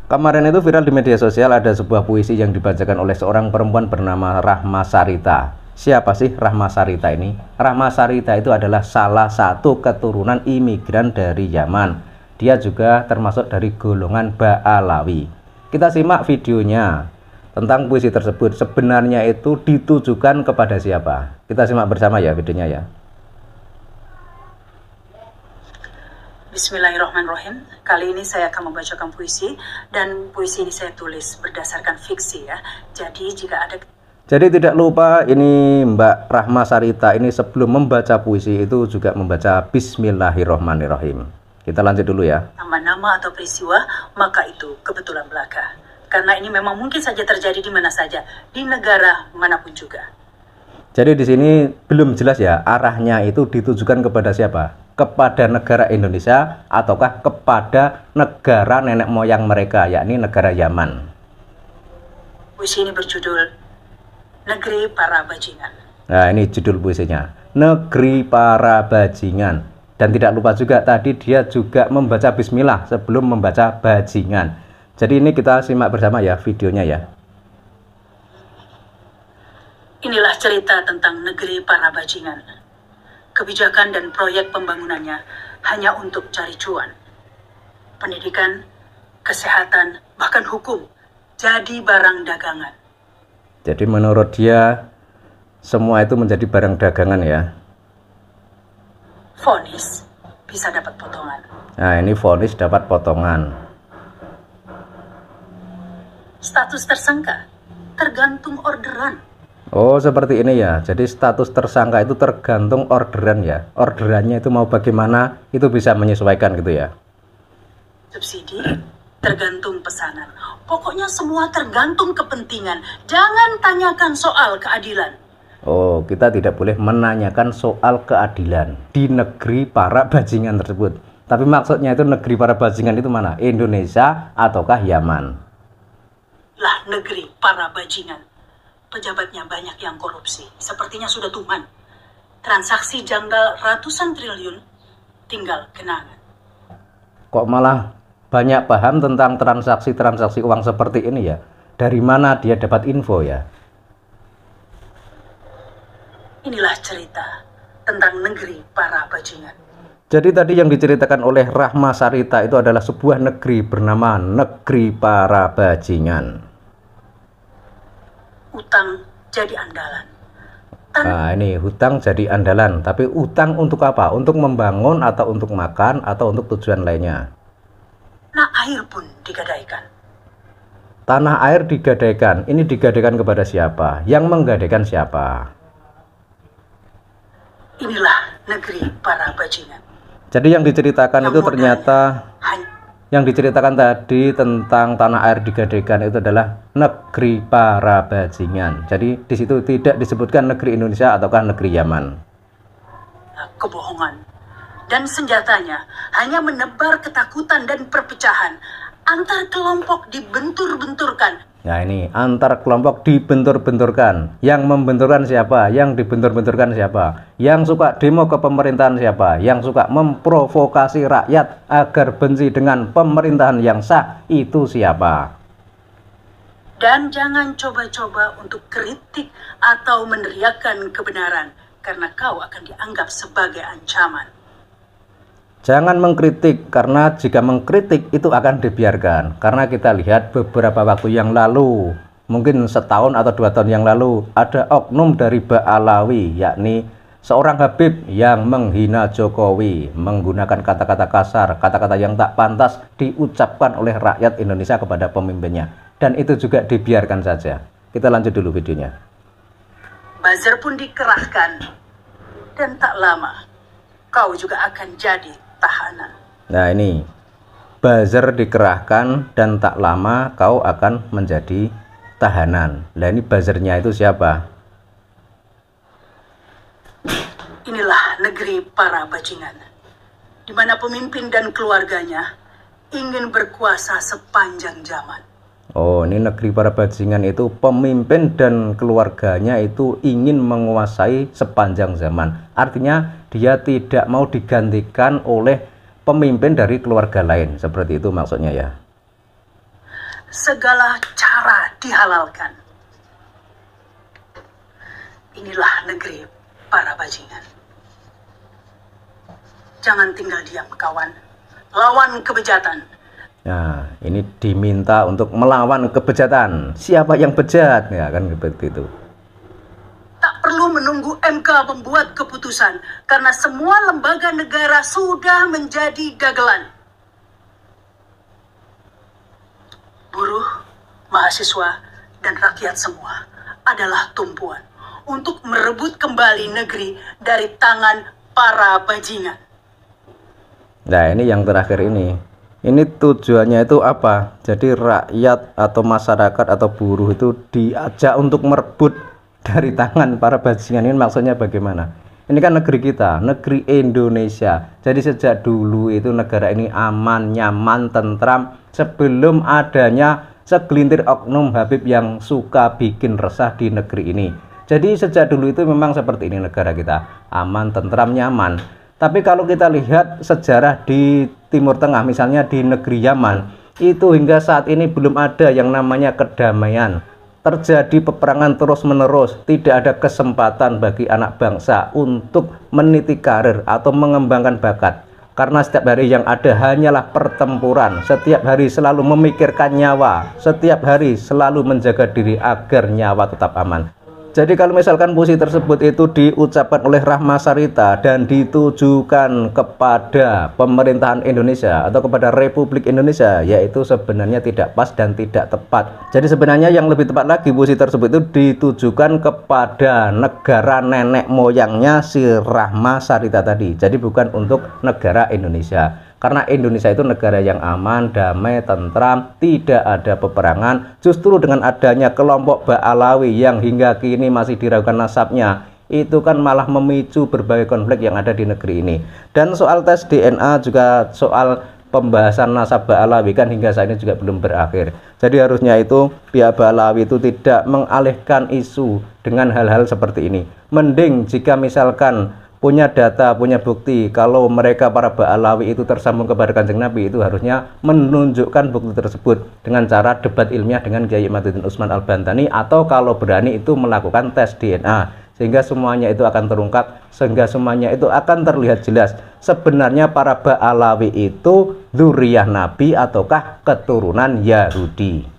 Kemarin itu viral di media sosial, ada sebuah puisi yang dibacakan oleh seorang perempuan bernama Rahma Sarita. Siapa sih Rahma Sarita ini? Rahma Sarita itu adalah salah satu keturunan imigran dari Yaman. Dia juga termasuk dari golongan Ba'alawi. Kita simak videonya tentang puisi tersebut. Sebenarnya itu ditujukan kepada siapa? Kita simak bersama ya videonya ya. Bismillahirrahmanirrahim. Kali ini saya akan membacakan puisi, dan puisi ini saya tulis berdasarkan fiksi ya. Jadi tidak lupa ini Mbak Rahma Sarita ini sebelum membaca puisi itu juga membaca Bismillahirrahmanirrahim. Kita lanjut dulu ya. Nama-nama atau peristiwa, maka itu kebetulan belaka. Karena ini memang mungkin saja terjadi di mana saja, di negara manapun juga. Jadi di sini belum jelas ya arahnya itu ditujukan kepada siapa? Kepada negara Indonesia ataukah kepada negara nenek moyang mereka, yakni negara Yaman. Puisi ini berjudul Negeri Para Bajingan. Nah, ini judul puisinya, Negeri Para Bajingan. Dan tidak lupa juga tadi dia juga membaca bismillah sebelum membaca bajingan. Jadi ini kita simak bersama ya videonya ya. Inilah cerita tentang Negeri Para Bajingan. Kebijakan dan proyek pembangunannya hanya untuk cari cuan. Pendidikan, kesehatan, bahkan hukum jadi barang dagangan. Jadi menurut dia semua itu menjadi barang dagangan ya. Vonis bisa dapat potongan. Nah, ini vonis dapat potongan. Status tersangka tergantung orderan. Oh, seperti ini ya. Jadi status tersangka itu tergantung orderan ya. Orderannya itu mau bagaimana, itu bisa menyesuaikan gitu ya. Subsidi tergantung pesanan. Pokoknya semua tergantung kepentingan. Jangan tanyakan soal keadilan. Oh, kita tidak boleh menanyakan soal keadilan di negeri para bajingan tersebut. Tapi maksudnya itu negeri para bajingan itu mana? Indonesia ataukah Yaman? Lah, negeri para bajingan. Pejabatnya banyak yang korupsi, sepertinya sudah tuman. Transaksi janggal ratusan triliun, tinggal kenangan. Kok malah banyak paham tentang transaksi uang seperti ini ya? Dari mana dia dapat info ya? Inilah cerita tentang negeri para bajingan. Jadi tadi yang diceritakan oleh Rahma Sarita itu adalah sebuah negeri bernama Negeri Para Bajingan. Utang jadi andalan. Nah, ini hutang jadi andalan. Tapi utang untuk apa? Untuk membangun atau untuk makan atau untuk tujuan lainnya? Nah, air pun digadaikan. Tanah air digadaikan. Ini digadaikan kepada siapa? Yang menggadaikan siapa? Inilah negeri para bajingan. Jadi yang diceritakan itu ternyata yang diceritakan tadi tentang tanah air digadaikan itu adalah negeri para bajingan. Jadi di situ tidak disebutkan negeri Indonesia ataukah negeri Yaman. Kebohongan dan senjatanya hanya menebar ketakutan dan perpecahan. Antar kelompok dibentur-benturkan. Nah, ini antar kelompok dibentur-benturkan. Yang membenturkan siapa? Yang dibentur-benturkan siapa? Yang suka demo ke pemerintahan siapa? Yang suka memprovokasi rakyat agar benci dengan pemerintahan yang sah itu siapa? Dan jangan coba-coba untuk kritik atau meneriakkan kebenaran, karena kau akan dianggap sebagai ancaman. Jangan mengkritik, karena jika mengkritik itu akan dibiarkan. Karena kita lihat beberapa waktu yang lalu, mungkin setahun atau 2 tahun yang lalu, ada oknum dari Ba'alawi, yakni seorang Habib yang menghina Jokowi, menggunakan kata-kata kasar, kata-kata yang tak pantas diucapkan oleh rakyat Indonesia kepada pemimpinnya. Dan itu juga dibiarkan saja. Kita lanjut dulu videonya. Buzzer pun dikerahkan, dan tak lama kau juga akan jadi tahanan. Nah, ini buzzer dikerahkan dan tak lama kau akan menjadi tahanan. Nah, ini buzzernya itu siapa? Inilah negeri para bajingan, di mana pemimpin dan keluarganya ingin berkuasa sepanjang zaman. Oh, ini negeri para bajingan itu pemimpin dan keluarganya itu ingin menguasai sepanjang zaman. Artinya dia tidak mau digantikan oleh pemimpin dari keluarga lain. Seperti itu maksudnya ya. segala cara dihalalkan. Inilah negeri para bajingan. Jangan tinggal diam, kawan. Lawan kebejatan. Nah, ini diminta untuk melawan kebejatan. Siapa yang bejat? Ya kan seperti itu. Tak perlu menunggu MK membuat keputusan, karena semua lembaga negara sudah menjadi dagelan. Buruh, mahasiswa, dan rakyat semua adalah tumpuan untuk merebut kembali negeri dari tangan para bajingan. Nah, ini yang terakhir ini. Ini tujuannya itu apa? Jadi rakyat atau masyarakat atau buruh itu diajak untuk merebut dari tangan para bajingan. Ini maksudnya bagaimana? Ini kan negeri kita, negeri Indonesia. Jadi sejak dulu itu negara ini aman, nyaman, tentram sebelum adanya segelintir oknum Habib yang suka bikin resah di negeri ini. Jadi sejak dulu itu memang seperti ini negara kita, aman, tentram, nyaman. Tapi kalau kita lihat sejarah di Timur Tengah, misalnya di negeri Yaman, itu hingga saat ini belum ada yang namanya kedamaian. Terjadi peperangan terus-menerus, tidak ada kesempatan bagi anak bangsa untuk meniti karir atau mengembangkan bakat. Karena setiap hari yang ada hanyalah pertempuran, setiap hari selalu memikirkan nyawa, setiap hari selalu menjaga diri agar nyawa tetap aman. Jadi kalau misalkan puisi tersebut itu diucapkan oleh Rahma Sarita dan ditujukan kepada pemerintahan Indonesia atau kepada Republik Indonesia, yaitu sebenarnya tidak pas dan tidak tepat. Jadi sebenarnya yang lebih tepat lagi, puisi tersebut itu ditujukan kepada negara nenek moyangnya si Rahma Sarita tadi. Jadi bukan untuk negara Indonesia. Karena Indonesia itu negara yang aman, damai, tentram, tidak ada peperangan. Justru dengan adanya kelompok Ba'alawi yang hingga kini masih diragukan nasabnya, itu kan malah memicu berbagai konflik yang ada di negeri ini. Dan soal tes DNA juga, soal pembahasan nasab Ba'alawi kan hingga saat ini juga belum berakhir. Jadi harusnya itu pihak Ba'alawi itu tidak mengalihkan isu dengan hal-hal seperti ini. Mending jika misalkan punya data, punya bukti kalau mereka para Ba'alawi itu tersambung kepada Kanjeng Nabi, itu harusnya menunjukkan bukti tersebut dengan cara debat ilmiah dengan Kiai Imaduddin Utsman Al-Bantani, atau kalau berani itu melakukan tes DNA, sehingga semuanya itu akan terungkap, sehingga semuanya itu akan terlihat jelas sebenarnya para Ba'alawi itu dzurriyyah Nabi ataukah keturunan Yahudi.